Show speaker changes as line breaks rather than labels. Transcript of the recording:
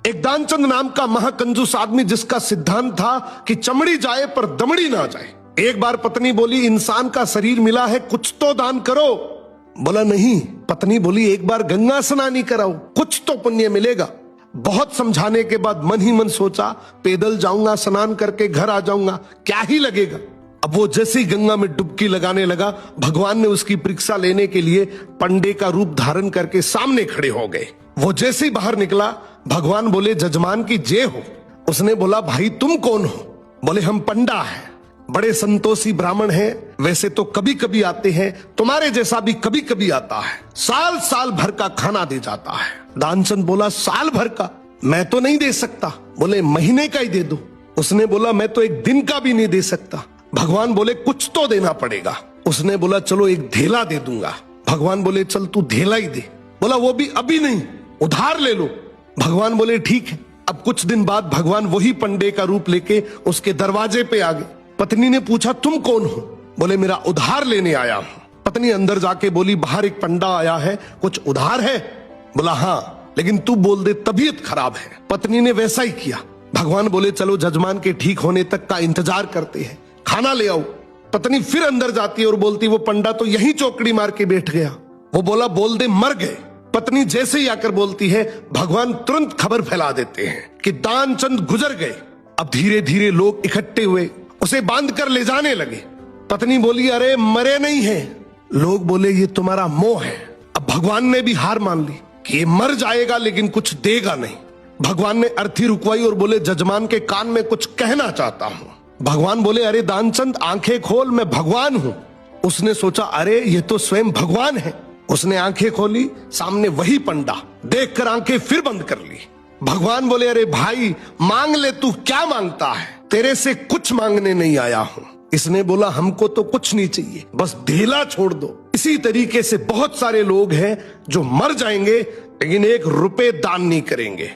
एक दानचंद नाम का महाकंजूस आदमी जिसका सिद्धांत था कि चमड़ी जाए पर दमड़ी ना जाए। एक बार पत्नी बोली, इंसान का शरीर मिला है, कुछ तो दान करो। बोला नहीं। पत्नी बोली, एक बार गंगा स्नान कराओ, कुछ तो पुण्य मिलेगा। बहुत समझाने के बाद मन ही मन सोचा, पैदल जाऊंगा, स्नान करके घर आ जाऊंगा, क्या ही लगेगा। अब वो जैसे ही गंगा में डुबकी लगाने लगा, भगवान ने उसकी परीक्षा लेने के लिए पंडे का रूप धारण करके सामने खड़े हो गए। वो जैसे ही बाहर निकला, भगवान बोले, जजमान की जय हो। उसने बोला, भाई तुम कौन हो? बोले, हम पंडा हैं, बड़े संतोषी ब्राह्मण हैं, वैसे तो कभी कभी आते हैं, तुम्हारे जैसा भी कभी कभी आता है, साल साल भर का खाना दे जाता है। दानचंद बोला, साल भर का? मैं तो नहीं दे सकता। बोले, महीने का ही दे दो। उसने बोला, मैं तो एक दिन का भी नहीं दे सकता। भगवान बोले, कुछ तो देना पड़ेगा। उसने बोला, चलो एक धेला दे दूंगा। भगवान बोले, चल तू धेला ही दे। बोला, वो भी अभी नहीं, उधार ले लो। भगवान बोले, ठीक है। अब कुछ दिन बाद भगवान वही पंडे का रूप लेके उसके दरवाजे पे आ गए। पत्नी ने पूछा, तुम कौन हो? बोले, मेरा उधार लेने आया हूं। पत्नी अंदर जाके बोली, बाहर एक पंडा आया है, कुछ उधार है? बोला, हाँ, लेकिन तू बोल दे तबीयत खराब है। पत्नी ने वैसा ही किया। भगवान बोले, चलो जजमान के ठीक होने तक का इंतजार करते हैं, खाना ले आओ। पत्नी फिर अंदर जाती है और बोलती, वो पंडा तो यही चौकड़ी मार के बैठ गया। वो बोला, बोल दे मर गए। पत्नी जैसे ही आकर बोलती है, भगवान तुरंत खबर फैला देते हैं कि दानचंद गुजर गए। अब धीरे धीरे लोग इकट्ठे हुए, उसे बांध कर ले जाने लगे। पत्नी बोली, अरे मरे नहीं है। लोग बोले, ये तुम्हारा मोह है। अब भगवान ने भी हार मान ली कि ये मर जाएगा लेकिन कुछ देगा नहीं। भगवान ने अर्थी रुकवाई और बोले, जजमान के कान में कुछ कहना चाहता हूं। भगवान बोले, अरे दानचंद आंखें खोल, मैं भगवान हूं। उसने सोचा, अरे ये तो स्वयं भगवान है। उसने आंखें खोली, सामने वही पंडा। देखकर आंखें फिर बंद कर ली। भगवान बोले, अरे भाई मांग ले, तू क्या मांगता है? तेरे से कुछ मांगने नहीं आया हूं। इसने बोला, हमको तो कुछ नहीं चाहिए, बस धेला छोड़ दो। इसी तरीके से बहुत सारे लोग हैं जो मर जाएंगे लेकिन 1 रुपए दान नहीं करेंगे।